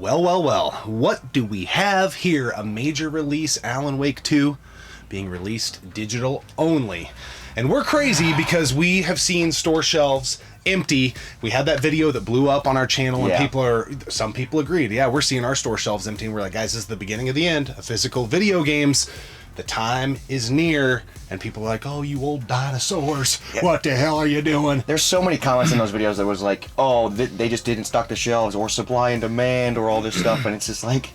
Well, what do we have here? A major release, Alan Wake 2, being released digital only. And we're crazy because we have seen store shelves empty. We had that video that blew up on our channel, and some people agreed. Yeah, we're seeing our store shelves empty, and we're like, guys, this is the beginning of the end of physical video games. The time is near, and people are like, oh, you old dinosaurs, what the hell are you doing? There's so many comments in those videos that was like, oh, they just didn't stock the shelves, or supply and demand, or all this stuff, and it's just like,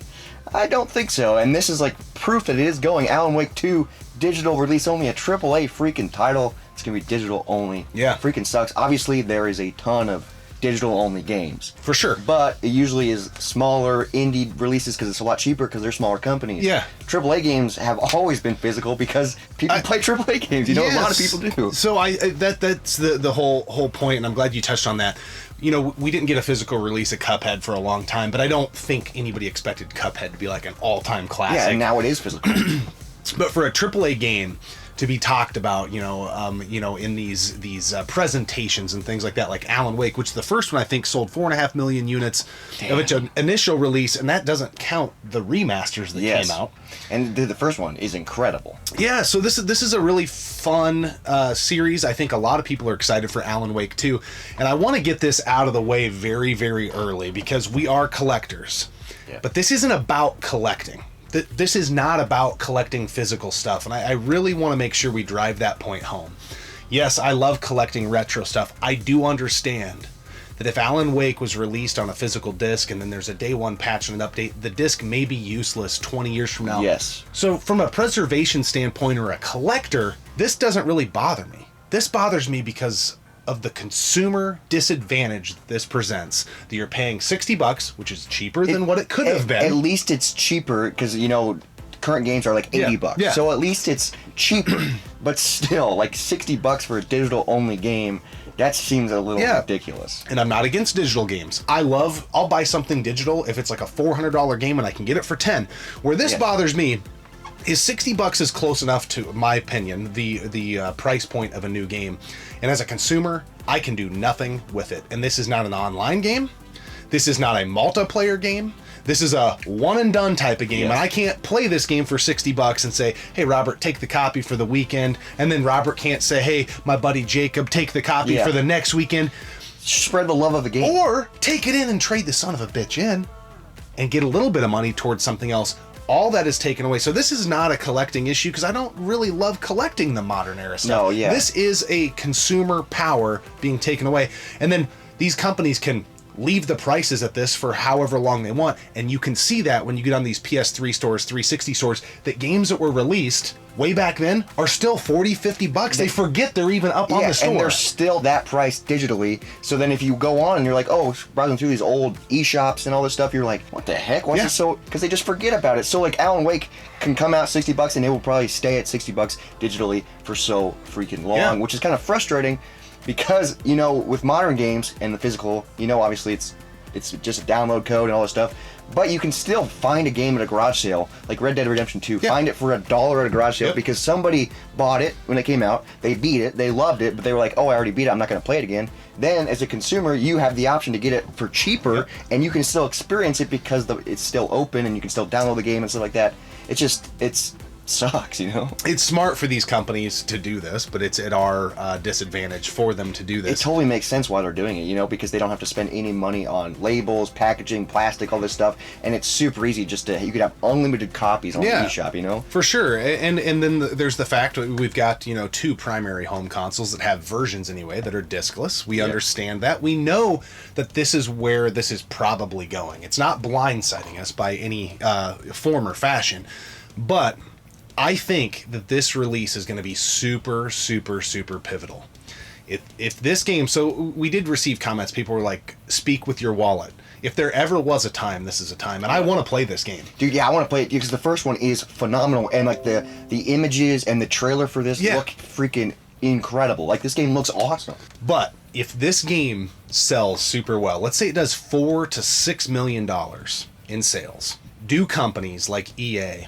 I don't think so. And this is like proof that it is going. Alan Wake 2, digital release only, a AAA freaking title. It's gonna be digital only. Yeah. Freaking sucks. Obviously, there is a ton of digital only games. For sure. But it usually is smaller indie releases because it's a lot cheaper because they're smaller companies. Yeah. AAA games have always been physical because people play AAA games. You know, a lot of people do. So that's the whole point, and I'm glad you touched on that. You know, we didn't get a physical release of Cuphead for a long time, but I don't think anybody expected Cuphead to be like an all-time classic. Yeah, and now it is physical. But for a AAA game to be talked about, in these presentations and things like that, like Alan Wake, which the first one I think sold 4.5 million units of its initial release, and that doesn't count the remasters that came out. And the first one is incredible. Yeah, so this is a really fun series. I think a lot of people are excited for Alan Wake 2, and I want to get this out of the way very, very early because we are collectors. Yeah. But this isn't about collecting. This is not about collecting physical stuff, and I really want to make sure we drive that point home. Yes, I love collecting retro stuff. I do understand that if Alan Wake was released on a physical disc and then there's a day one patch and an update, the disc may be useless 20 years from now. Yes. So from a preservation standpoint or a collector, this doesn't really bother me. This bothers me because of the consumer disadvantage that this presents. That you're paying $60, which is cheaper than what it could have been. At least it's cheaper because, current games are like $80. Yeah. So at least it's cheaper. But still, like $60 for a digital only game, that seems a little ridiculous. And I'm not against digital games. I'll buy something digital if it's like a $400 game and I can get it for $10. Where this bothers me is $60 is close enough to, my opinion, the price point of a new game. And as a consumer, I can do nothing with it. And this is not an online game. This is not a multiplayer game. This is a one and done type of game. Yes. And I can't play this game for $60 and say, hey, Robert, take the copy for the weekend. And then Robert can't say, hey, my buddy Jacob, take the copy for the next weekend. Spread the love of the game. Or take it in and trade the son of a bitch in and get a little bit of money towards something else. All that is taken away. So this is not a collecting issue because I don't really love collecting the modern era stuff. No, yeah. This is a consumer power being taken away. And then these companies can leave the prices at this for however long they want. And you can see that when you get on these PS3 stores, 360 stores, that games that were released way back then are still $40-50. They forget they're even up on the store. And they're still that price digitally. So then if you go on and you're like, oh, browsing through these old eShops and all this stuff, you're like, what the heck? What's it so? Because they just forget about it. So like Alan Wake can come out $60 and it will probably stay at $60 digitally for so freaking long, which is kind of frustrating because, with modern games and the physical, obviously it's just a download code and all this stuff. But you can still find a game at a garage sale, like Red Dead Redemption 2. Yeah. Find it for $1 at a garage sale because somebody bought it when it came out. They beat it, they loved it, but they were like, oh, I already beat it, I'm not going to play it again. Then, as a consumer, you have the option to get it for cheaper, and you can still experience it because it's still open, and you can still download the game and stuff like that. It's sucks, It's smart for these companies to do this, but it's at our disadvantage for them to do this. It totally makes sense why they're doing it, because they don't have to spend any money on labels, packaging, plastic, all this stuff, and it's super easy you could have unlimited copies on the eShop, For sure. And then there's the fact we've got, two primary home consoles that have versions anyway that are discless. We understand that. We know that this is where this is probably going. It's not blindsiding us by any form or fashion, but I think that this release is going to be super, super, super pivotal. If this game, so we did receive comments, people were like, speak with your wallet. If there ever was a time, this is a time, and I want to play this game. Dude, I want to play it because the first one is phenomenal, and like the images and the trailer for this look freaking incredible. Like, this game looks awesome. But if this game sells super well, let's say it does $4 to $6 million in sales, do companies like EA,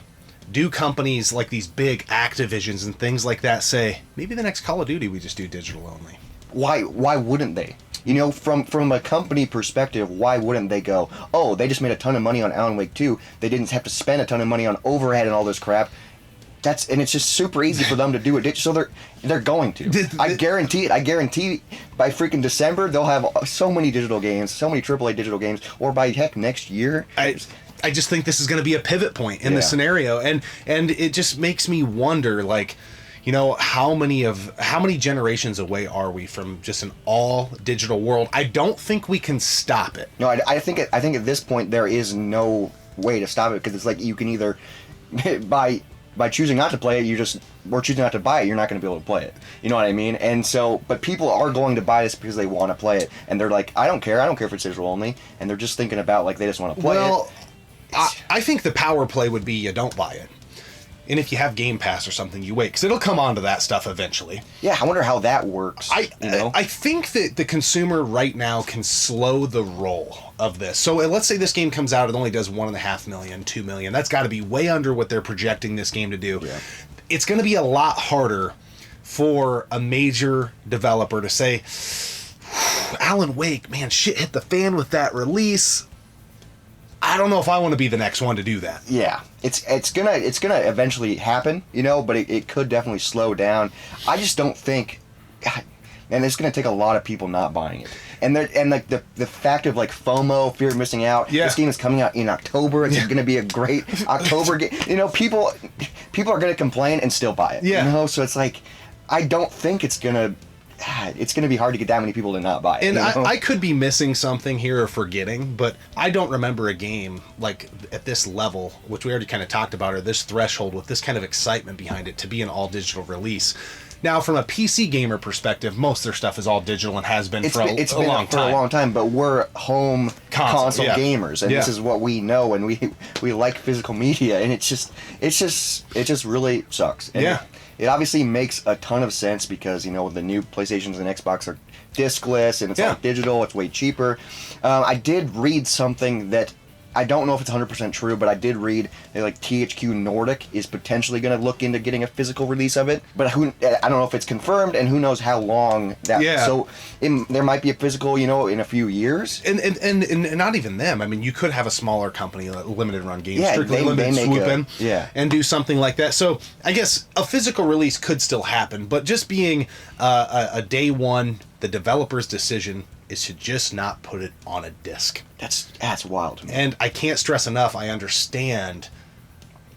do companies like these big Activisions and things like that say, maybe the next Call of Duty we just do digital only? Why wouldn't they? You know, from a company perspective, why wouldn't they go, oh, they just made a ton of money on Alan Wake 2. They didn't have to spend a ton of money on overhead and all this crap. And it's just super easy for them to do it. So they're going to. I guarantee it. I guarantee by freaking December they'll have so many digital games, so many AAA digital games, or by heck next year. I just think this is going to be a pivot point in the scenario, and it just makes me wonder, like, you know, how many generations away are we from just an all digital world? I don't think we can stop it. No, I think at this point there is no way to stop it, because it's like you can either by choosing not to play it, or choosing not to buy it, you're not going to be able to play it. You know what I mean? And so, but people are going to buy this because they want to play it, and they're like, I don't care if it's digital only, and they're just thinking about, like, they just want to play it. I think the power play would be you don't buy it. And if you have Game Pass or something, you wait, because it'll come onto that stuff eventually. Yeah, I wonder how that works. I think that the consumer right now can slow the roll of this. So let's say this game comes out, it only does 1.5 million, 2 million. That's got to be way under what they're projecting this game to do. Yeah. It's going to be a lot harder for a major developer to say, Alan Wake, man, shit hit the fan with that release. I don't know if I want to be the next one to do that. Yeah, it's gonna eventually happen, you know, but it could definitely slow down. I just don't think, and it's gonna take a lot of people not buying it, and like the fact of, like, FOMO, fear of missing out. Yeah. This game is coming out in October. It's gonna be a great October game. You know, people are gonna complain and still buy it. Yeah. You know, so it's like, I don't think it's gonna be hard to get that many people to not buy it. And you know? I could be missing something here or forgetting, but I don't remember a game like at this level, which we already kind of talked about, or this threshold with this kind of excitement behind it to be an all digital release. Now, from a PC gamer perspective, most of their stuff is all digital and has been for a long time. But we're home console gamers, and this is what we know, and we like physical media, and it just really sucks. And it obviously makes a ton of sense because, you know, the new PlayStations and Xbox are discless, and it's all digital. It's way cheaper. I did read something that I don't know if it's 100% true, but I did read that, like, THQ Nordic is potentially going to look into getting a physical release of it. But I don't know if it's confirmed, and who knows how long that. Yeah. So there might be a physical, you know, in a few years. And not even them. I mean, you could have a smaller company, like limited run games, strictly limited, swoop in, and do something like that. So I guess a physical release could still happen, but just being a day one, the developer's decision is to just not put it on a disc. That's wild, man. And I can't stress enough, I understand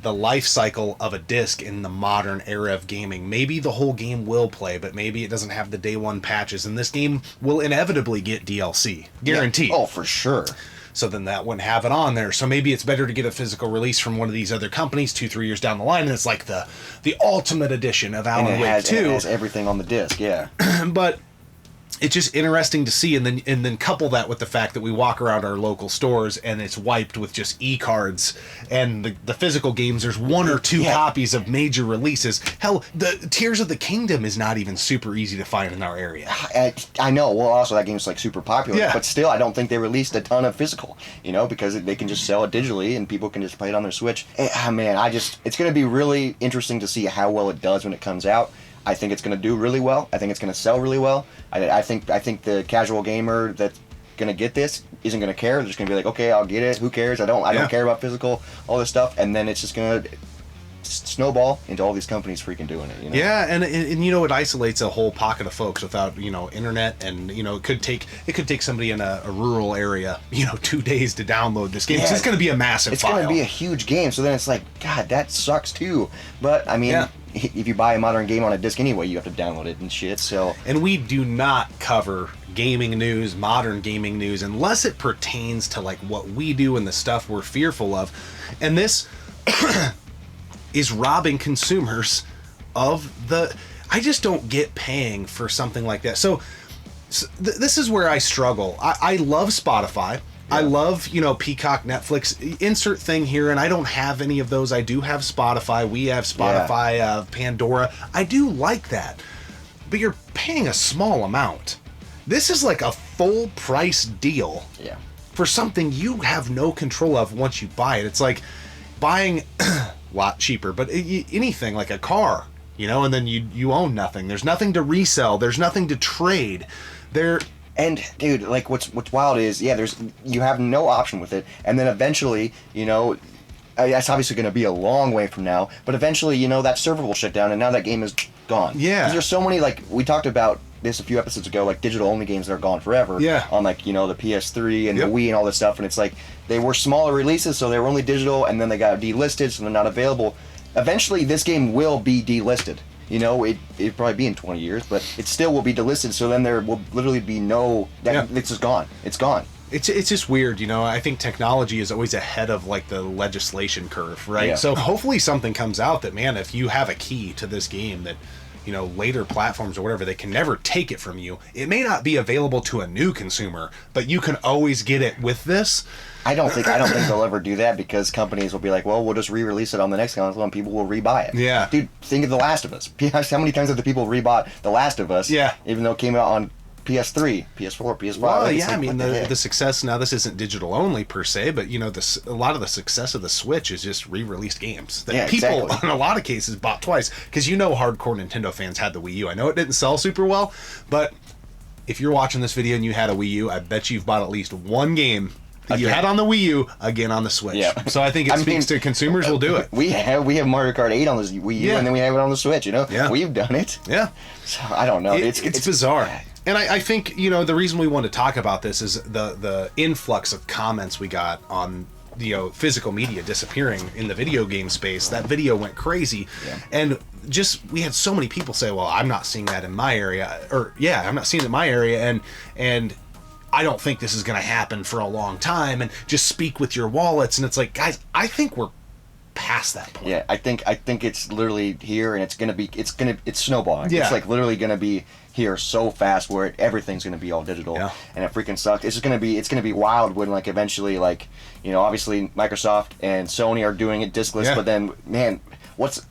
the life cycle of a disc in the modern era of gaming. Maybe the whole game will play, but maybe it doesn't have the day one patches, and this game will inevitably get DLC. Guaranteed. Yeah. Oh, for sure. So then that wouldn't have it on there. So maybe it's better to get a physical release from one of these other companies 2-3 years down the line, and it's like the ultimate edition of Alan Wake 2. And it has everything on the disc, yeah. But it's just interesting to see, and then couple that with the fact that we walk around our local stores and it's wiped with just e-cards, and the physical games, there's one or two copies of major releases. Hell, the Tears of the Kingdom is not even super easy to find in our area. I know. Well, also that game's, like, super popular, but still, I don't think they released a ton of physical, you know, because they can just sell it digitally and people can just play it on their Switch. Man, it's going to be really interesting to see how well it does when it comes out. I think it's going to do really well. I think it's going to sell really well. I think the casual gamer that's going to get this isn't going to care. They're just going to be like, okay, I'll get it. Who cares? I don't care about physical, all this stuff. And then it's just going to snowball into all these companies freaking doing it. You know? Yeah, and you know, it isolates a whole pocket of folks without, you know, internet, and, you know, it could take somebody in a rural area, you know, 2 days to download this game. Yeah, it's going to be a massive file. It's going to be a huge game. So then it's like, God, that sucks too. But I mean, if you buy a modern game on a disc anyway, you have to download it and shit. So, and we do not cover gaming news, modern gaming news, unless it pertains to, like, what we do and the stuff we're fearful of. And this is robbing consumers of the... I just don't get paying for something like that. So this is where I struggle. I love Spotify. Yeah. I love, you know, Peacock, Netflix, insert thing here, and I don't have any of those. I do have Spotify. We have Spotify, Pandora. I do like that. But you're paying a small amount. This is like a full price deal for something you have no control of once you buy it. It's like buying a lot cheaper, but anything like a car, you know, and then you own nothing. There's nothing to resell. There's nothing to trade. And dude, like what's wild is, yeah, you have no option with it, and then eventually, you know, that's obviously going to be a long way from now, but eventually, you know, that server will shut down, and now that game is gone. Yeah. 'Cause there's so many, like we talked about this a few episodes ago, like digital only games that are gone forever. Yeah. On like, you know, the PS3 and Yep. the Wii and all this stuff, and it's like they were smaller releases, so they were only digital, and then they got delisted, so they're not available. Eventually, this game will be delisted. You know, it'd probably be in 20 years, but it still will be delisted, so then there will literally be no... It's just gone. It's gone. It's just weird, you know. I think technology is always ahead of like the legislation curve, right? Yeah. So hopefully something comes out that, man, if you have a key to this game that, you know, later platforms or whatever, they can never take it from you. It may not be available to a new consumer, but you can always get it with this. I don't think they'll ever do that, because companies will be like, well, we'll just re-release it on the next console and people will rebuy it. Yeah. Dude, think of The Last of Us. How many times have the people rebought The Last of Us? Yeah. Even though it came out on PS3, PS4, PS5. Well, like, yeah, like, I mean, what the heck? the success, now this isn't digital only per se, but, you know, a lot of the success of the Switch is just re-released games that people, exactly. in a lot of cases, bought twice. Because, you know, hardcore Nintendo fans had the Wii U. I know it didn't sell super well, but if you're watching this video and you had a Wii U, I bet you've bought at least one game that you had on the Wii U, again on the Switch. Yeah. So I think it speaks to consumers will do it. We have Mario Kart 8 on the Wii U, and then we have it on the Switch, you know? Yeah. We've done it. Yeah. So, I don't know. It's bizarre. And I think, you know, the reason we want to talk about this is the influx of comments we got on, you know, physical media disappearing in the video game space. That video went crazy. Yeah. And just, we had so many people say, well, I'm not seeing that in my area. Or, yeah, I'm not seeing it in my area. And I don't think this is going to happen for a long time. And just speak with your wallets. And it's like, guys, I think we're past that point. Yeah, I think it's literally here, and it's snowballing. Yeah. It's like literally gonna be here so fast where everything's gonna be all digital. Yeah. And it freaking sucks. It's gonna be wild when, like, eventually, like, you know, obviously Microsoft and Sony are doing it discless, Yeah. but then, man,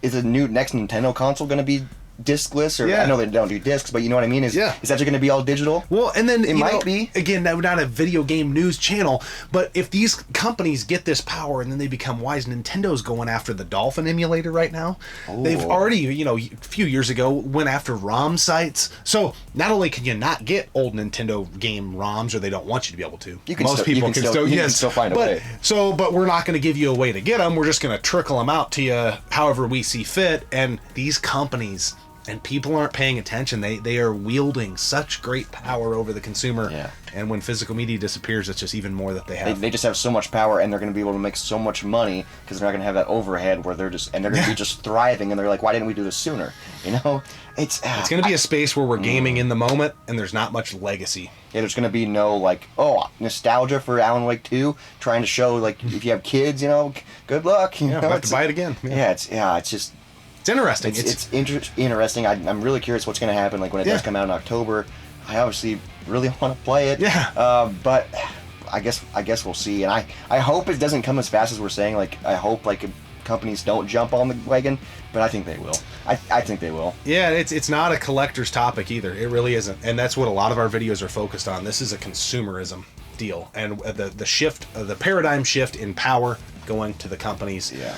is the new next Nintendo console gonna be discless? Or Yeah. I know they don't do discs, but you know what I mean? Is that going to be all digital? Well, and then it might be. Again, not a video game news channel, but if these companies get this power and then they become wise, Nintendo's going after the Dolphin emulator right now. Ooh. They've already, you know, a few years ago went after ROM sites. So not only can you not get old Nintendo game ROMs, or they don't want you to be able to. You can Most people can still find a way. But we're not going to give you a way to get them. We're just going to trickle them out to you however we see fit. And these companies and people aren't paying attention. They are wielding such great power over the consumer. Yeah. And when physical media disappears, it's just even more that they have. They just have so much power, and they're going to be able to make so much money because they're not going to have that overhead where they're going to be just thriving, and they're like, why didn't we do this sooner? You know, it's going to be a space where we're gaming in the moment, and there's not much legacy. Yeah, there's going to be no, like, nostalgia for Alan Wake 2, trying to show, like, if you have kids, you know, good luck. You know, We'll have to buy it again. It's just... It's interesting. It's interesting. I'm really curious what's going to happen, like, when it does come out in October. I obviously really want to play it. Yeah. But I guess we'll see. And I hope it doesn't come as fast as we're saying. Like, I hope, like, companies don't jump on the wagon, but I think they will. I think they will. Yeah, it's not a collector's topic either. It really isn't. And that's what a lot of our videos are focused on. This is a consumerism deal. And the shift, the paradigm shift in power going to the companies. Yeah.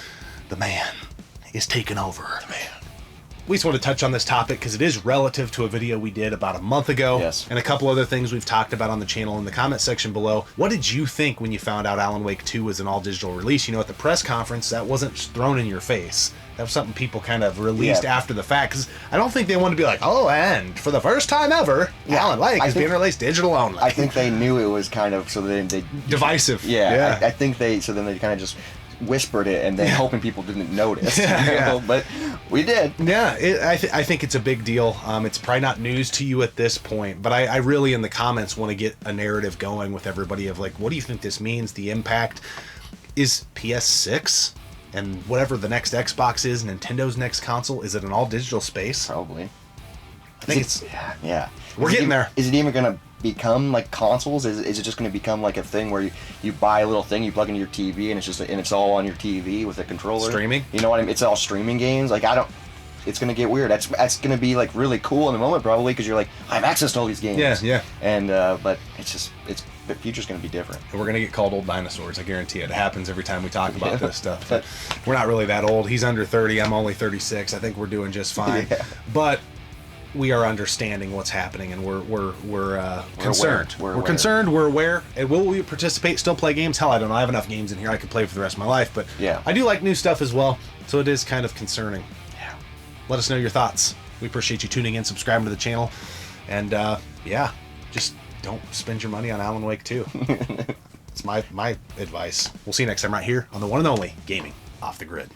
The man is taking over. Man. We just want to touch on this topic because it is relative to a video we did about a month ago. Yes. And a couple other things we've talked about on the channel. In the comment section below, what did you think when you found out Alan Wake 2 was an all-digital release? You know, at the press conference, that wasn't thrown in your face. That was something people kind of released after the fact, because I don't think they wanted to be like, oh, and for the first time ever, Alan Wake is being released digital only. I think they knew it was kind of, so they divisive. Yeah. I think so then they kind of just whispered it and then hoping people didn't notice. But we did. Yeah, I think it's a big deal. It's probably not news to you at this point, but I really in the comments want to get a narrative going with everybody of like, what do you think this means? The impact is PS6 and whatever the next Xbox is, Nintendo's next console, is it an all digital space? Probably. I think it's we're getting there. Is it even gonna become like consoles? Is it just going to become like a thing where you buy a little thing, you plug into your TV, and it's all on your TV with a controller? Streaming? You know what I mean? It's all streaming games. Like, it's going to get weird. That's going to be like really cool in the moment probably, because you're like, I have access to all these games. Yeah. And but the future's going to be different. And we're going to get called old dinosaurs. I guarantee it. It happens every time we talk about this stuff. But we're not really that old. He's under 30. I'm only 36. I think we're doing just fine. Yeah. But we are understanding what's happening, and we're concerned. We're We're aware. concerned. We're aware. And will we participate? Still play games? Hell, I don't know. I have enough games in here I could play for the rest of my life. But Yeah. I do like new stuff as well. So it is kind of concerning. Yeah. Let us know your thoughts. We appreciate you tuning in, subscribing to the channel, and yeah, just don't spend your money on Alan Wake 2. It's my advice. We'll see you next time right here on the one and only Gaming Off the Grid.